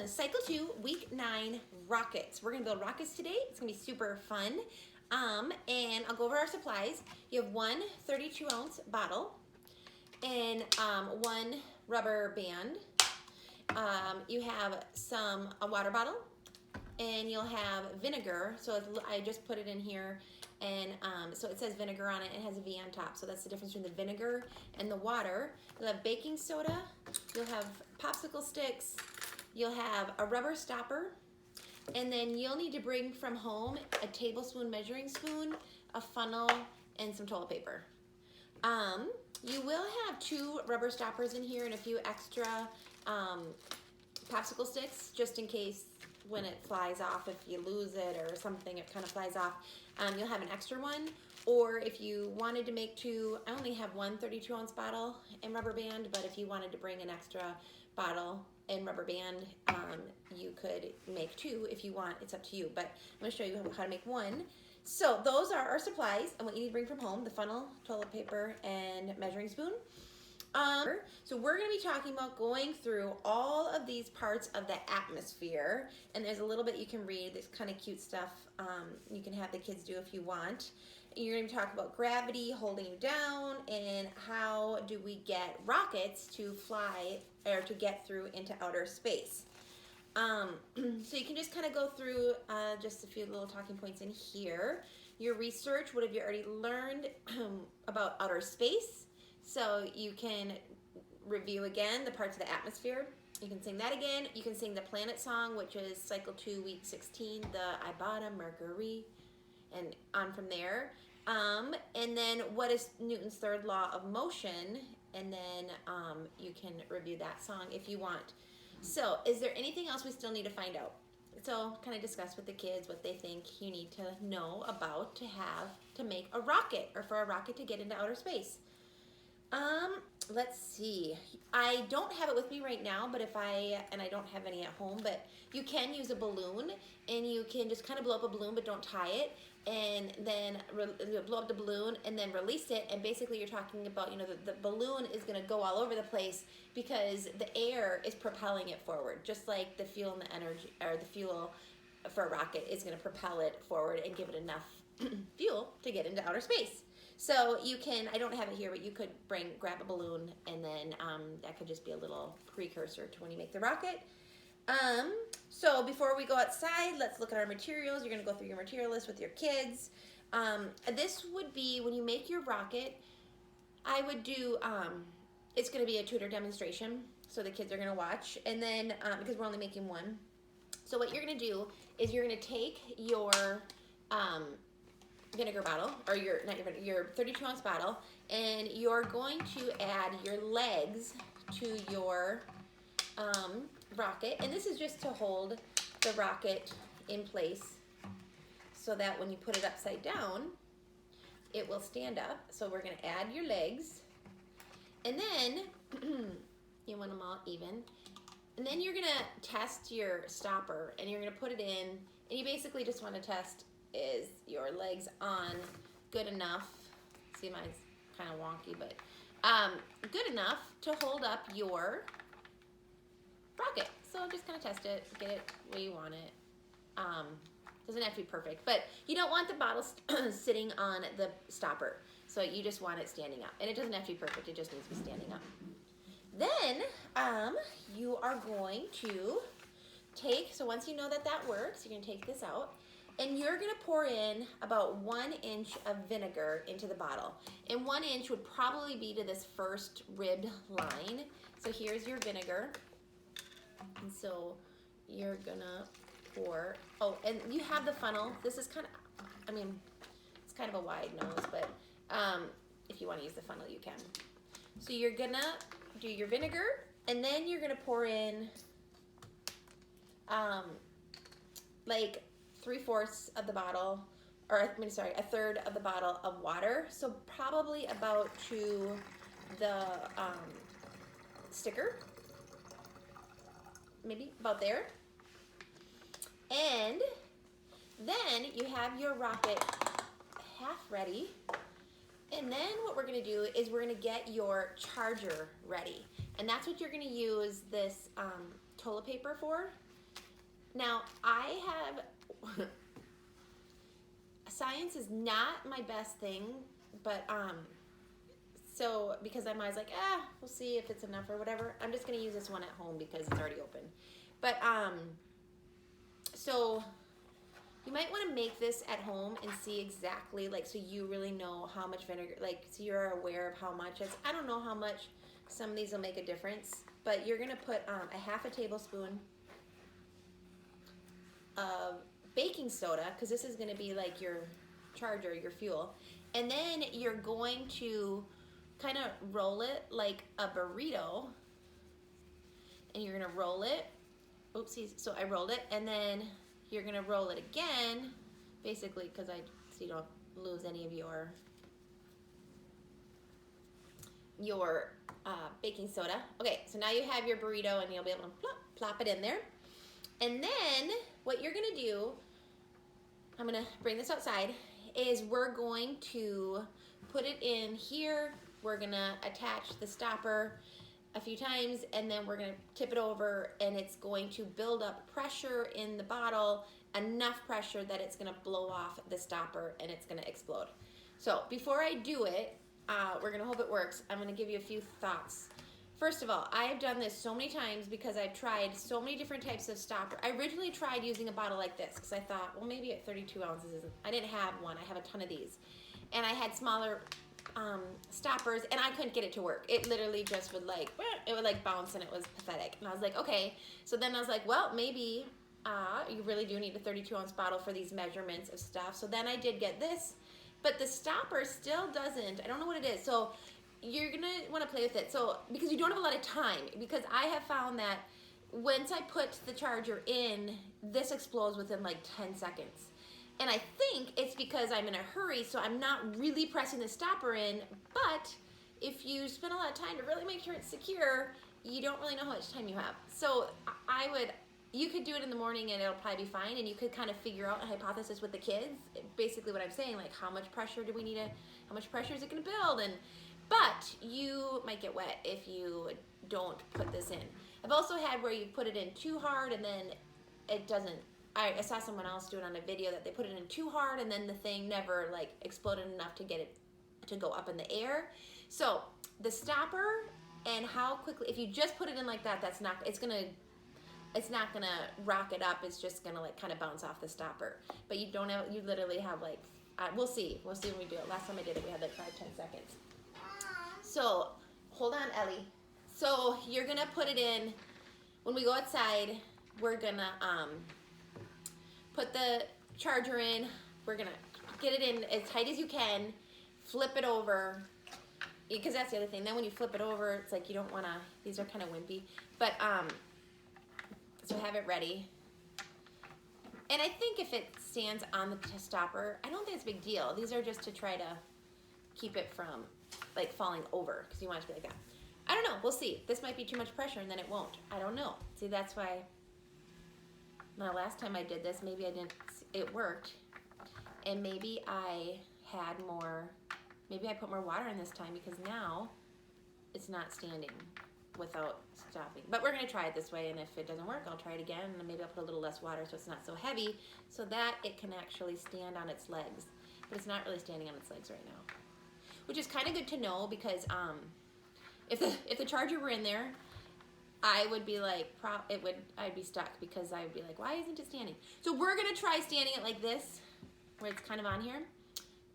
Cycle 2, week 9, rockets. We're gonna build rockets today. It's gonna be super fun. And I'll go over our supplies. You have one 32-ounce bottle and one rubber band. You have a water bottle, and you'll have vinegar. So I just put it in here, and so it says vinegar on it. It has a V on top, so that's the difference between the vinegar and the water. You'll have baking soda. You'll have popsicle sticks. You'll have a rubber stopper, and then you'll need to bring from home a tablespoon measuring spoon, a funnel, and some toilet paper. You will have 2 rubber stoppers in here and a few extra popsicle sticks, just in case when it flies off, if you lose it or something, it kind of flies off. You'll have an extra one, or if you wanted to make 2, I only have one 32-ounce bottle and rubber band, but if you wanted to bring an extra bottle and rubber band, you could make 2 if you want. It's up to you, but I'm going to show you how to make 1. So those are our supplies and what you need to bring from home: the funnel, toilet paper, and measuring spoon. So we're going to be talking about going through all of these parts of the atmosphere, and there's a little bit you can read. This kind of cute stuff you can have the kids do if you want. You're going to talk about gravity holding you down, and how do we get rockets to fly or to get through into outer space. So you can just kind of go through just a few little talking points in here. Your research, what have you already learned about outer space? So you can review again the parts of the atmosphere. You can sing that again. You can sing the planet song, which is cycle 2, week 16, the I bought a Mercury, and on from there. And then what is Newton's third law of motion? And then you can review that song if you want. So is there anything else we still need to find out? So kind of discuss with the kids what they think you need to know about to make a rocket, or for a rocket to get into outer space. Let's see. I don't have it with me right now, but I don't have any at home, but you can use a balloon, and you can just kind of blow up a balloon, but don't tie it, and then blow up the balloon and then release it. And basically you're talking about, the balloon is going to go all over the place because the air is propelling it forward, just like the fuel and the energy, or the fuel for a rocket is going to propel it forward and give it enough fuel to get into outer space. So you can, I don't have it here, but you could grab a balloon, and then that could just be a little precursor to when you make the rocket. So before we go outside, let's look at our materials. You're going to go through your material list with your kids. This would be, when you make your rocket, I would do, it's going to be a tutor demonstration, so the kids are going to watch, and then, because we're only making 1. So what you're going to do is you're going to take your vinegar bottle, or your 32-ounce bottle, and you're going to add your legs to your rocket, and this is just to hold the rocket in place so that when you put it upside down, it will stand up. So we're going to add your legs, and then you want them all even, and then you're going to test your stopper, and you're going to put it in, and you basically just want to test, is your legs on good enough? See, mine's kind of wonky, but good enough to hold up your rocket. So just kind of test it, get it where you want it. Doesn't have to be perfect, but you don't want the bottle sitting on the stopper. So you just want it standing up, and it doesn't have to be perfect. It just needs to be standing up. Then you are going to take, so once you know that works, you're going to take this out, and you're going to pour in about 1 inch of vinegar into the bottle. And 1 inch would probably be to this first ribbed line. So here's your vinegar. And so you're going to pour, oh, and you have the funnel. This is kind of, it's kind of a wide nose, but if you want to use the funnel, you can. So you're going to do your vinegar, and then you're going to pour in like 3/4 of the bottle, or a third of the bottle of water. So probably about to the sticker, maybe about there. And then you have your rocket half ready. And then what we're going to do is we're going to get your charger ready. And that's what you're going to use this toilet paper for. Now, I have, science is not my best thing, but, so, because I'm always like, we'll see if it's enough or whatever. I'm just going to use this one at home because it's already open. But, so you might want to make this at home and see exactly, like, so you really know how much vinegar, like, so you're aware of how much. I don't know how much some of these will make a difference, but you're going to put a half a tablespoon of baking soda, because this is going to be like your charger, your fuel. And then you're going to kind of roll it like a burrito, and you're gonna roll it. Oopsies, so I rolled it, and then you're gonna roll it again, basically, so you don't lose any of your baking soda. Okay, so now you have your burrito, and you'll be able to plop it in there. And then what you're gonna do, I'm gonna bring this outside, is we're going to put it in here. We're gonna attach the stopper a few times, and then we're gonna tip it over, and it's going to build up pressure in the bottle, enough pressure that it's gonna blow off the stopper and it's gonna explode. So before I do it, we're gonna hope it works. I'm gonna give you a few thoughts. First of all, I've done this so many times because I've tried so many different types of stopper. I originally tried using a bottle like this because I thought, well, maybe at 32 ounces isn't. I didn't have one. I have a ton of these. And I had smaller stoppers, and I couldn't get it to work. It literally just would like, it would like bounce, and it was pathetic. And I was like, okay. So then I was like, well, maybe you really do need a 32-ounce bottle for these measurements of stuff. So then I did get this, but the stopper still doesn't. I don't know what it is. So you're gonna want to play with it. So because you don't have a lot of time, because I have found that once I put the charger in, this explodes within like 10 seconds. And I think it's because I'm in a hurry, so I'm not really pressing the stopper in. But if you spend a lot of time to really make sure it's secure, you don't really know how much time you have. So you could do it in the morning and it'll probably be fine, and you could kind of figure out a hypothesis with the kids. Basically what I'm saying, like how much pressure do we need how much pressure is it gonna build? But you might get wet if you don't put this in. I've also had where you put it in too hard and then it doesn't. I saw someone else do it on a video that they put it in too hard and then the thing never like exploded enough to get it to go up in the air. So the stopper and how quickly, if you just put it in like that, it's not gonna rock it up. It's just gonna like kind of bounce off the stopper. But you literally have like, we'll see when we do it. Last time I did it, we had like 5-10 seconds. So hold on, Ellie. So you're gonna put it in, when we go outside, we're gonna put the charger in. We're gonna get it in as tight as you can, flip it over, because that's the other thing. Then when you flip it over, it's like you don't wanna, these are kind of wimpy, but so have it ready. And I think if it stands on the stopper, I don't think it's a big deal. These are just to try to keep it from like falling over, because you want it to be like that. I don't know, we'll see. This might be too much pressure and then it won't. I don't know. See, that's why the last time I did this, maybe it worked. And maybe I put more water in this time, because now it's not standing without stopping. But we're gonna try it this way, and if it doesn't work, I'll try it again, and maybe I'll put a little less water so it's not so heavy, so that it can actually stand on its legs. But it's not really standing on its legs right now, which is kind of good to know, because if the charger were in there, I would be like, I'd be stuck, because I would be like, why isn't it standing? So we're gonna try standing it like this, where it's kind of on here,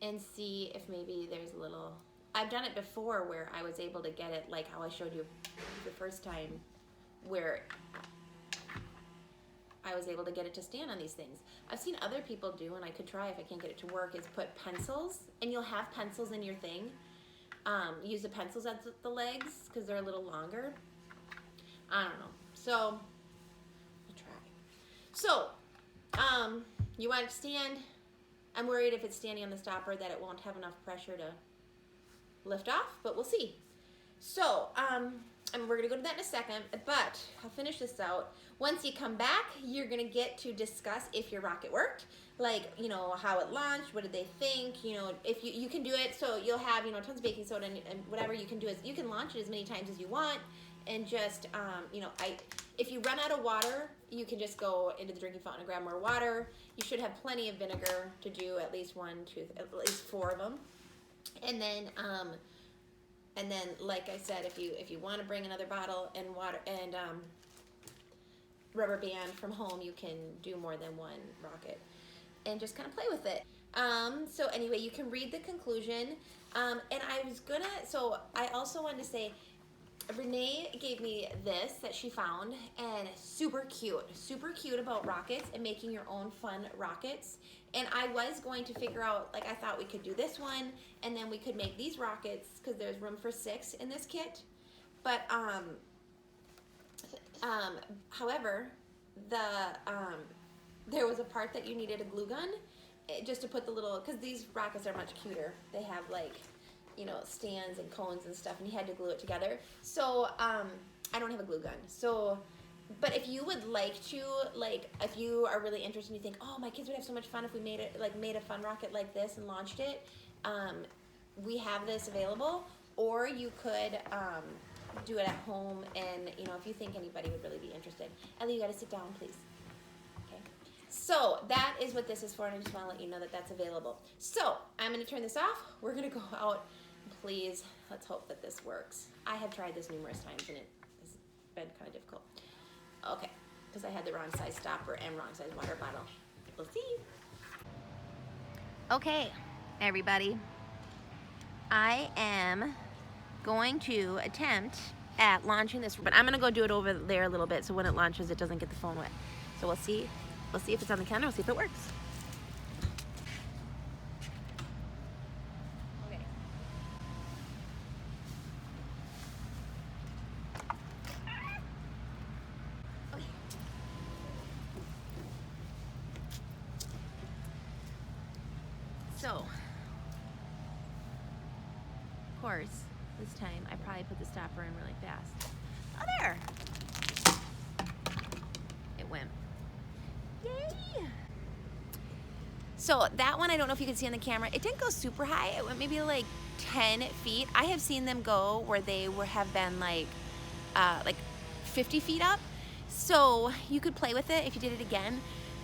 and see if maybe there's a little, I've done it before where I was able to get it like how I showed you the first time, where I was able to get it to stand on these things. I've seen other people do, and I could try if I can't get it to work, is put pencils, and you'll have pencils in your thing. Use the pencils at the legs, because they're a little longer. I don't know. So, I'll try. So, you want it to stand. I'm worried if it's standing on the stopper that it won't have enough pressure to lift off, but we'll see. So, and we're gonna go to that in a second, but I'll finish this out. Once you come back, you're gonna get to discuss if your rocket worked, like, you know, how it launched, what did they think, you know, if you can do it, so you'll have, you know, tons of baking soda, and whatever you can do is, you can launch it as many times as you want, and just, you know, if you run out of water, you can just go into the drinking fountain and grab more water. You should have plenty of vinegar to do at least at least 4 of them. And then like I said, if you want to bring another bottle and water and rubber band from home, you can do more than 1 rocket and just kind of play with it. So anyway, you can read the conclusion. And I also wanted to say, Renee gave me this that she found, and super cute about rockets and making your own fun rockets. And I was going to figure out, like, I thought we could do this one, and then we could make these rockets, because there's room for 6 in this kit. But, however, there was a part that you needed a glue gun, just to put the little, because these rockets are much cuter. They have, like, you know, stands and cones and stuff, and you had to glue it together. So, I don't have a glue gun. So, but if you would like to, like, if you are really interested and you think, oh, my kids would have so much fun if we made a fun rocket like this and launched it, we have this available. Or you could do it at home, and, you know, if you think anybody would really be interested. Ellie, you gotta sit down, please. Okay. So that is what this is for, and I just want to let you know that that's available. So I'm going to turn this off. We're going to go out. Please, let's hope that this works. I have tried this numerous times, and it has been kind of difficult. Okay, because I had the wrong size stopper and wrong size water bottle. We'll see. Okay, everybody. I am going to attempt at launching this, but I'm going to go do it over there a little bit so when it launches, it doesn't get the phone wet. So we'll see. We'll see if it's on the counter. We'll see if it works. Okay. Okay. So, of course, this time I probably put the stopper in really fast. Oh, there! It went. Yay! So that one, I don't know if you can see on the camera, it didn't go super high. It went maybe like 10 feet. I have seen them go where they have been like 50 feet up. So you could play with it if you did it again.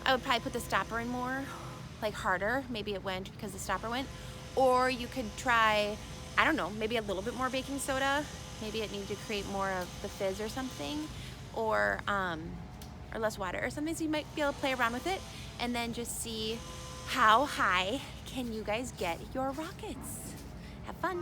I would probably put the stopper in more, like harder. Maybe it went because the stopper went. Or you could try, I don't know, maybe a little bit more baking soda. Maybe it needed to create more of the fizz or something. Or less water or something. So you might be able to play around with it and then just see how high can you guys get your rockets. Have fun.